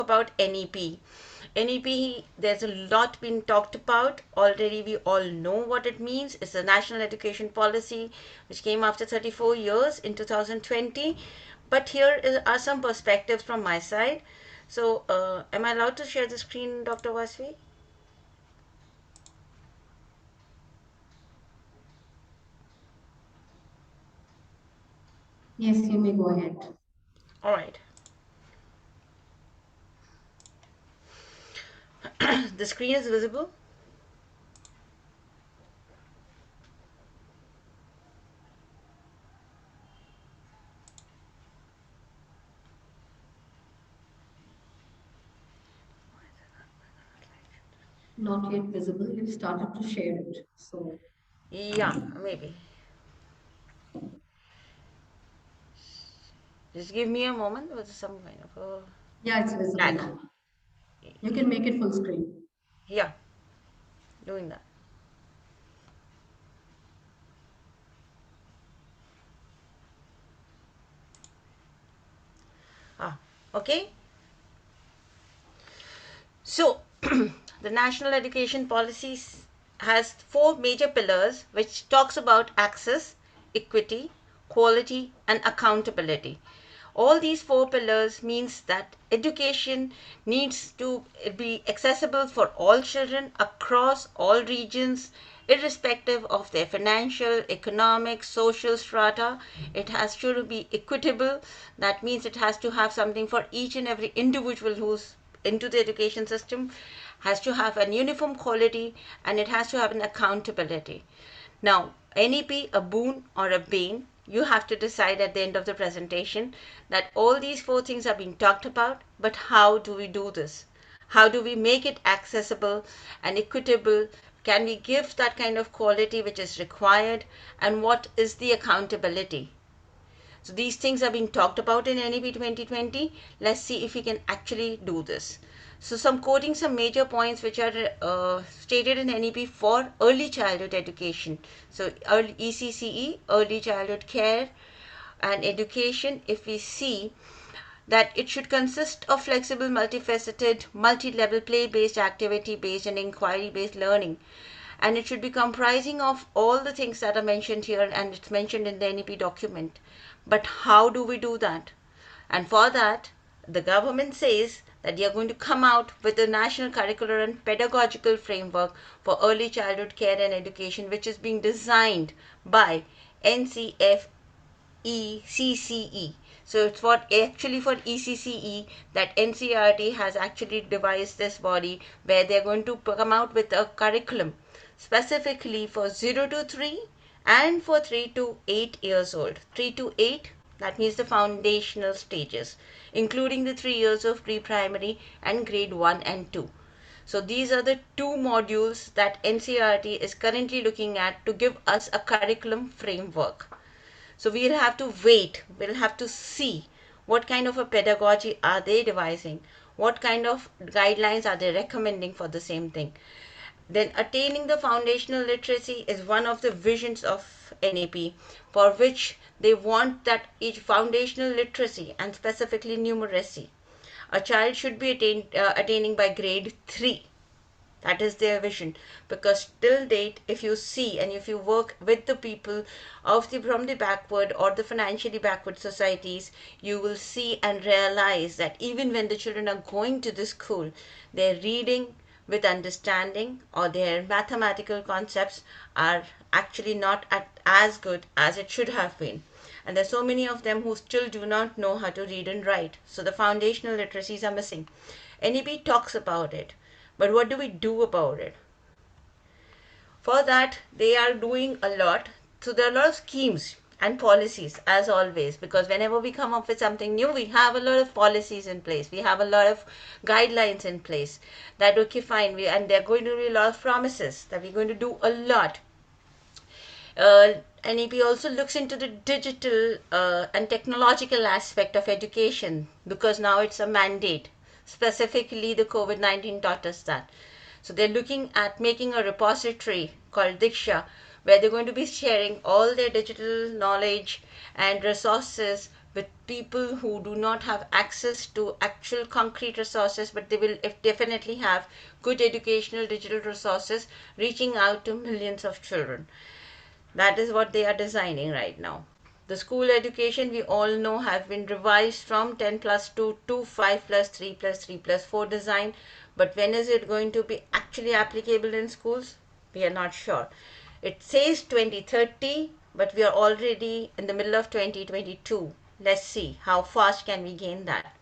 about NEP. NEP, there's a lot been talked about. Already we all know what it means. It's a national education policy which came after 34 years in 2020. But are some perspectives from my side. So, am I allowed to share the screen, Dr. Vasvi? Yes, you may go ahead. All right. The screen is visible. Not yet visible. You've started to share it. So, Yeah, maybe. Just give me a moment. There was some kind of a yeah, it's visible lag. now. You can make it full screen. Yeah, doing that. Ah, okay. So, the national education policies has four major pillars which talks about access, equity, quality and accountability. All these four pillars means that education needs to be accessible for all children across all regions irrespective of their financial, economic, social strata. It has to be equitable. That means it has to have something for each and every individual who's into the education system, has to have an uniform quality, and it has to have an accountability. Now, NEP, a Boon or a Bane, you have to decide at the end of the presentation that all these four things are being talked about, but how do we do this? How do we make it accessible and equitable? Can we give that kind of quality which is required? And what is the accountability? So these things are being talked about in NEP 2020. Let's see if we can actually do this. So quoting some major points which are stated in NEP for early childhood education. So early ECCE, early childhood care and education, if we see that it should consist of flexible, multifaceted, multi-level play-based, activity-based and inquiry-based learning. And it should be comprising of all the things that are mentioned here and it's mentioned in the NEP document. But how do we do that? And for that, the government says that they are going to come out with a national curricular and pedagogical framework for early childhood care and education, which is being designed by NCF ECCE. So it's for actually for ECCE that NCRT has actually devised this body where they're going to come out with a curriculum specifically for 0 to 3 and for 3 to 8 years old. 3 to 8, that means the foundational stages, including the 3 years of pre-primary and grade 1 and 2. So these are the two modules that NCRT is currently looking at to give us a curriculum framework. So we'll have to wait, we'll have to see what kind of a pedagogy are they devising, what kind of guidelines are they recommending for the same thing. Then attaining the foundational literacy is one of the visions of NAP, for which they want that each foundational literacy and specifically numeracy a child should be attaining by grade 3. That is their vision. Because till date, if you see and if you work with the people from the backward or the financially backward societies, you will see and realize that even when the children are going to the school, their reading with understanding or their mathematical concepts are actually not as good as it should have been. And there's so many of them who still do not know how to read and write. So the foundational literacies are missing. NEP talks about it. But what do we do about it? For that, they are doing a lot. So there are a lot of schemes and policies, as always, because whenever we come up with something new, we have a lot of policies in place. We have a lot of guidelines in place that, okay, fine, and there are going to be a lot of promises that we're going to do a lot. NEP also looks into the digital and technological aspect of education because now it's a mandate. Specifically, the COVID 19 taught us that. So they're looking at making a repository called Diksha where they're going to be sharing all their digital knowledge and resources with people who do not have access to actual concrete resources, but they will definitely have good educational digital resources reaching out to millions of children. That is what they are designing right now. The school education we all know have been revised from 10 plus 2 to 5 plus 3 plus 3 plus 4 design. But when is it going to be actually applicable in schools? We are not sure. It says 2030, but we are already in the middle of 2022. Let's see how fast can we gain that.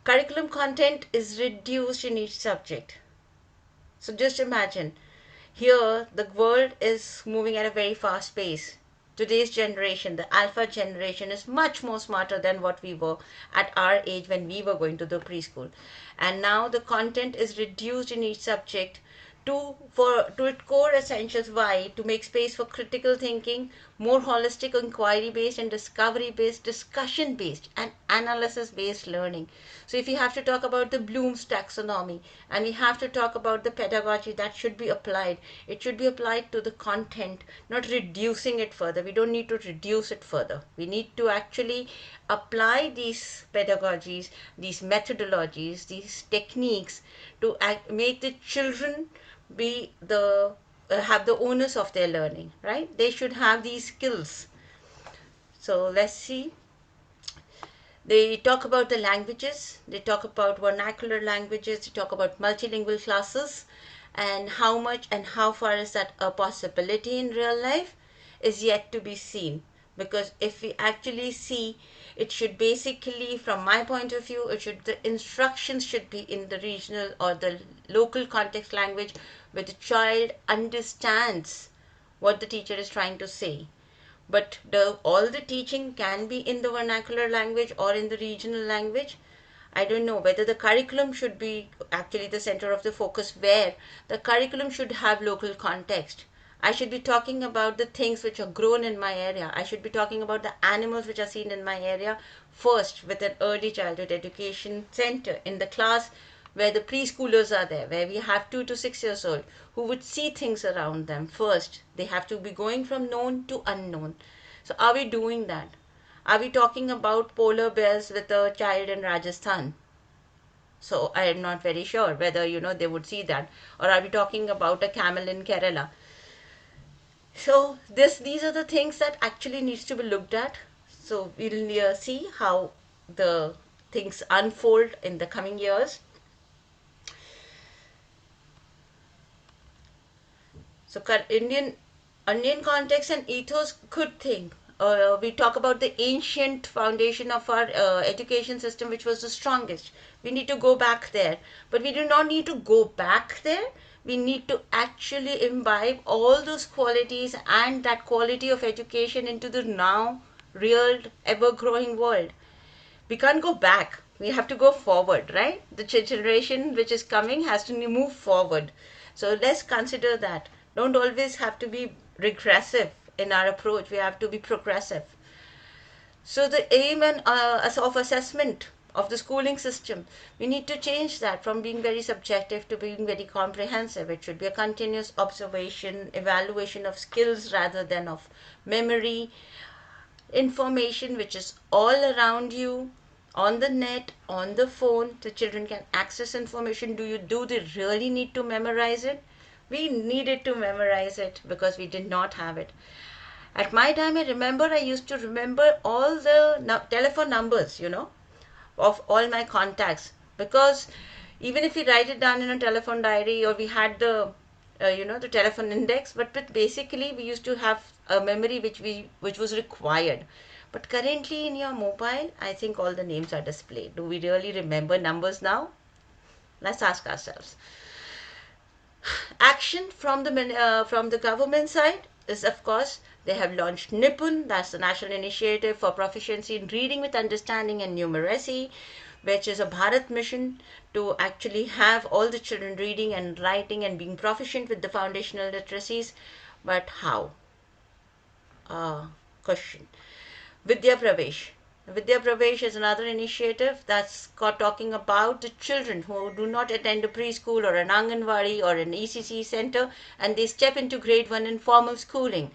Curriculum content is reduced in each subject. So just imagine, here the world is moving at a very fast pace. Today's generation, the alpha generation, is much more smarter than what we were at our age when we were going to the preschool. And now the content is reduced in each subject to its core essentials. Why? To make space for critical thinking, more holistic, inquiry based and discovery based, discussion based and analysis based learning. So if you have to talk about the Bloom's taxonomy, and we have to talk about the pedagogy that should be applied, it should be applied to the content, not reducing it further. We don't need to reduce it further. We need to actually apply these pedagogies, these methodologies, these techniques to make the children be the have the onus of their learning, right? They should have these skills. So let's see. They talk about the languages, they talk about vernacular languages, they talk about multilingual classes, and how much and how far is that a possibility in real life is yet to be seen. Because if we actually see, it should basically, from my point of view, it should, the instructions should be in the regional or the local context language where the child understands what the teacher is trying to say. But all the teaching can be in the vernacular language or in the regional language. I don't know whether the curriculum should be actually the center of the focus, where the curriculum should have local context. I should be talking about the things which are grown in my area. I should be talking about the animals which are seen in my area first, with an early childhood education center in the class where the preschoolers are there, where we have 2 to 6 years old who would see things around them first. They have to be going from known to unknown. So, are we doing that? Are we talking about polar bears with a child in Rajasthan? So, I am not very sure whether they would see that. Or are we talking about a camel in Kerala? So, these are the things that actually needs to be looked at. So, we'll see how the things unfold in the coming years. So Indian context and ethos, good thing. We talk about the ancient foundation of our education system, which was the strongest. We need to go back there, but we do not need to go back there. We need to actually imbibe all those qualities and that quality of education into the now real, ever-growing world. We can't go back. We have to go forward, right? The generation which is coming has to move forward. So let's consider that. Don't always have to be regressive in our approach. We have to be progressive. So the aim and of assessment of the schooling system, we need to change that from being very subjective to being very comprehensive. It should be a continuous observation, evaluation of skills rather than of memory, information which is all around you, on the net, on the phone. The children can access information. Do they really need to memorize it? We needed to memorize it because we did not have it. At my time, I remember I used to remember all the telephone numbers, of all my contacts, because even if we write it down in a telephone diary, or we had the telephone index, but basically we used to have a memory which was required. But currently in your mobile, I think all the names are displayed. Do we really remember numbers now? Let's ask ourselves. Action from the government side is, of course, they have launched NIPUN, that's the National Initiative for Proficiency in Reading with Understanding and Numeracy, which is a Bharat mission to actually have all the children reading and writing and being proficient with the foundational literacies. But how? Question. Vidya Pravesh. Vidya Pravesh is another initiative that's talking about the children who do not attend a preschool or an Anganwadi or an ECC center, and they step into grade 1 in formal schooling.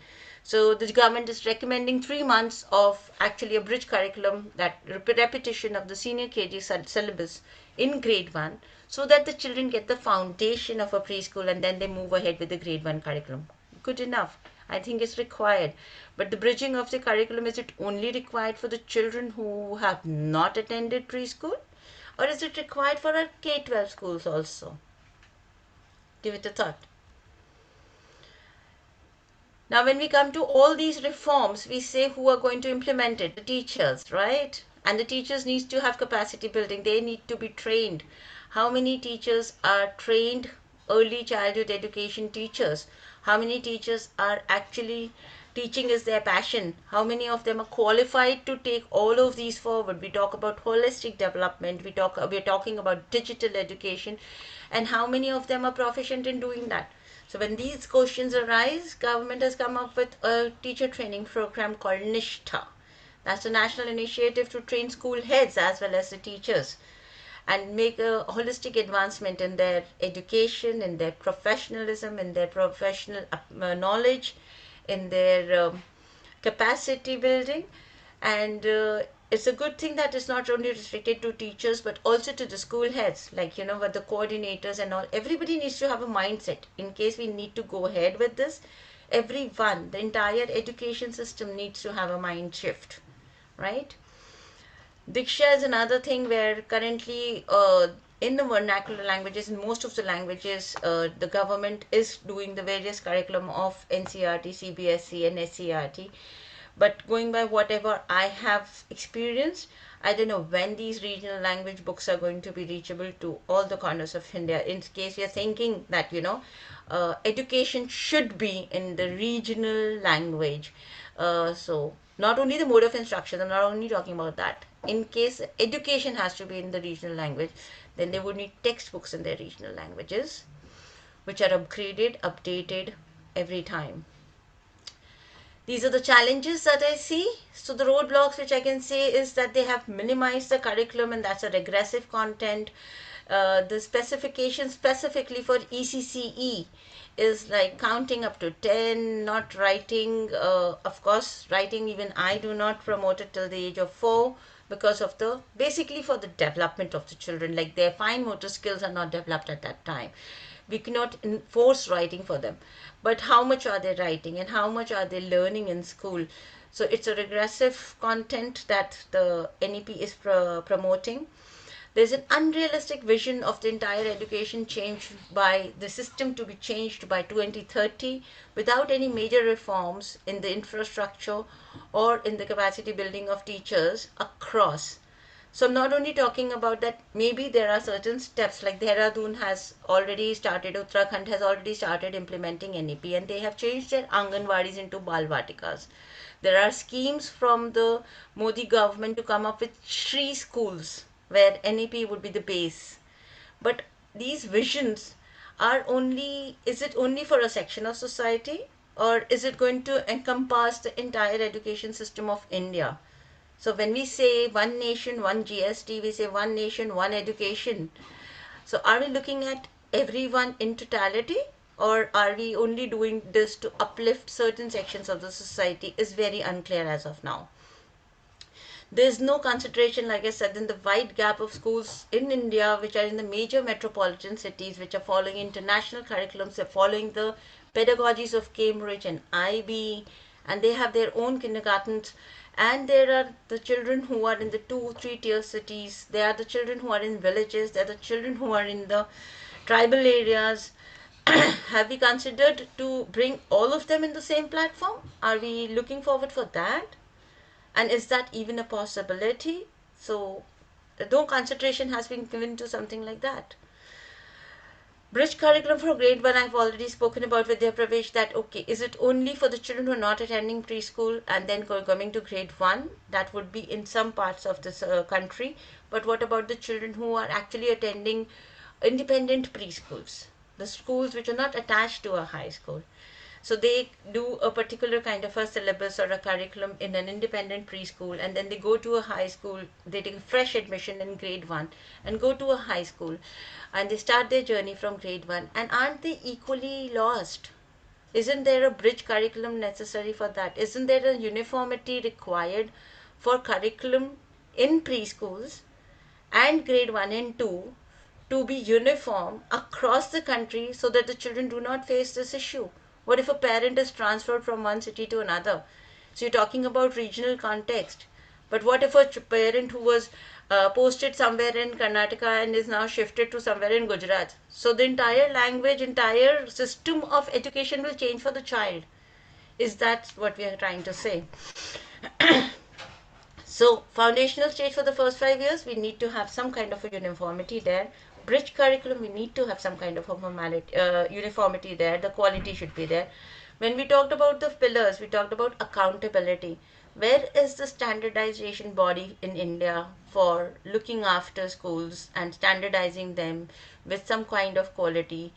So the government is recommending 3 months of actually a bridge curriculum, that repetition of the senior KG syllabus in grade 1, so that the children get the foundation of a preschool and then they move ahead with the grade 1 curriculum. Good enough. I think it's required. But the bridging of the curriculum, is it only required for the children who have not attended preschool? Or is it required for our K-12 schools also? Give it a thought. Now, when we come to all these reforms, we say who are going to implement it? The teachers, right? And the teachers needs to have capacity building. They need to be trained. How many teachers are trained early childhood education teachers? How many teachers are actually teaching is their passion? How many of them are qualified to take all of these forward? We talk about holistic development. We're talking about digital education, and how many of them are proficient in doing that? So when these questions arise, government has come up with a teacher training program called Nishtha. That's a national initiative to train school heads as well as the teachers and make a holistic advancement in their education, in their professionalism, in their professional knowledge, in their capacity building. And it's a good thing that it's not only restricted to teachers but also to the school heads, like, with the coordinators and all. Everybody needs to have a mindset in case we need to go ahead with this. Everyone, the entire education system needs to have a mind shift, right? Diksha is another thing where currently, in the vernacular languages, in most of the languages, the government is doing the various curriculum of NCRT, CBSE, and SCRT. But going by whatever I have experienced, I don't know when these regional language books are going to be reachable to all the corners of India. In case you're thinking that, education should be in the regional language. So not only the mode of instruction, I'm not only talking about that. In case education has to be in the regional language, then they would need textbooks in their regional languages, which are upgraded, updated every time. These are the challenges that I see. So the roadblocks which I can say is that they have minimized the curriculum, and that's a regressive content. The specification specifically for ECCE is like counting up to 10, not writing. Of course, writing, even I do not promote it till the age of 4, because of the basically for the development of the children, like their fine motor skills are not developed at that time. We cannot enforce writing for them, but how much are they writing and how much are they learning in school? So it's a regressive content that the NEP is promoting. There's an unrealistic vision of the entire education change by the system to be changed by 2030 without any major reforms in the infrastructure or in the capacity building of teachers across. So I'm not only talking about that, maybe there are certain steps like Dehradun has already started, Uttarakhand has already started implementing NEP, and they have changed their Anganwadis into Balvatikas. There are schemes from the Modi government to come up with Shri schools where NEP would be the base. But these visions are only, is it only for a section of society, or is it going to encompass the entire education system of India? So when we say one nation, one GST, we say one nation, one education. So are we looking at everyone in totality, or are we only doing this to uplift certain sections of the society is very unclear as of now. There's no consideration, like I said, in the wide gap of schools in India which are in the major metropolitan cities, which are following international curriculums, they're following the pedagogies of Cambridge and IB, and they have their own kindergartens. And there are the children who are in the 2 3 tier cities, there are the children who are in villages, there are the children who are in the tribal areas. Have we considered to bring all of them in the same platform? Are we looking forward for that? And is that even a possibility? So no concentration has been given to something like that. Bridge curriculum for grade 1, I've already spoken about with their Pravesh, that okay, is it only for the children who are not attending preschool and then coming to grade 1? That would be in some parts of this country. But what about the children who are actually attending independent preschools, the schools which are not attached to a high school? So they do a particular kind of a syllabus or a curriculum in an independent preschool, and then they go to a high school. They take a fresh admission in grade 1 and go to a high school, and they start their journey from grade 1. And aren't they equally lost? Isn't there a bridge curriculum necessary for that? Isn't there a uniformity required for curriculum in preschools and grade 1 and 2 to be uniform across the country so that the children do not face this issue? What if a parent is transferred from one city to another? So you're talking about regional context. But what if a parent who was posted somewhere in Karnataka and is now shifted to somewhere in Gujarat? So the entire language, entire system of education will change for the child. Is that what we are trying to say? So, foundational stage for the first 5 years, we need to have some kind of a uniformity there. Bridge curriculum, we need to have some kind of a uniformity there. The quality should be there. When we talked about the pillars, we talked about accountability. Where is the standardization body in India for looking after schools and standardizing them with some kind of quality?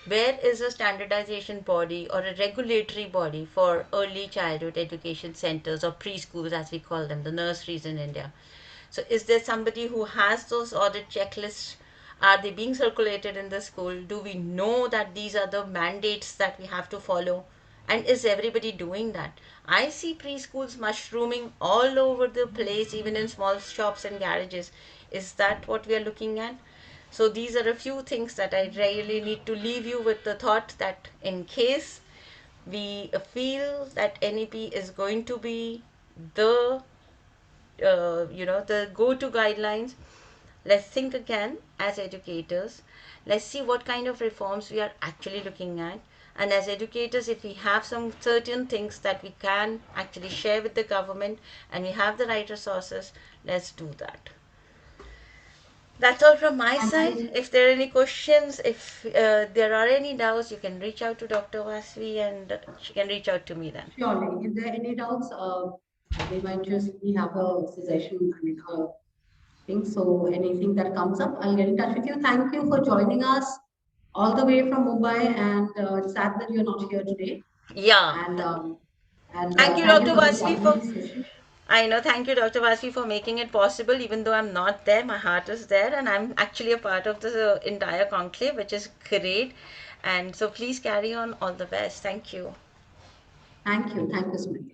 Where is a standardization body or a regulatory body for early childhood education centers or preschools, as we call them, the nurseries in India? So, is there somebody who has those audit checklists? Are they being circulated in the school? Do we know that these are the mandates that we have to follow? And is everybody doing that? I see preschools mushrooming all over the place, even in small shops and garages. Is that what we are looking at? So these are a few things that I really need to leave you with the thought that in case we feel that NEP is going to be the the go-to guidelines, let's think again as educators. Let's see what kind of reforms we are actually looking at. And as educators, if we have some certain things that we can actually share with the government and we have the right resources, let's do that. That's all from my Thank side. you. If there are any questions, if there are any doubts, you can reach out to Dr. Vasvi and she can reach out to me then. Surely, if there are any doubts, we might just we have a suggestion. I mean, a thing. So anything that comes up, I'll get in touch with you. Thank you for joining us all the way from Mumbai, and it's sad that you're not here today. Yeah. And Thank you, thank you Dr. for this Vasvi, for. wonderful session. I know. Thank you, Dr. Vasvi, for making it possible. Even though I'm not there, my heart is there, and I'm actually a part of the entire conclave, which is great. And so please carry on. All the best. Thank you. Thank you, Smriti.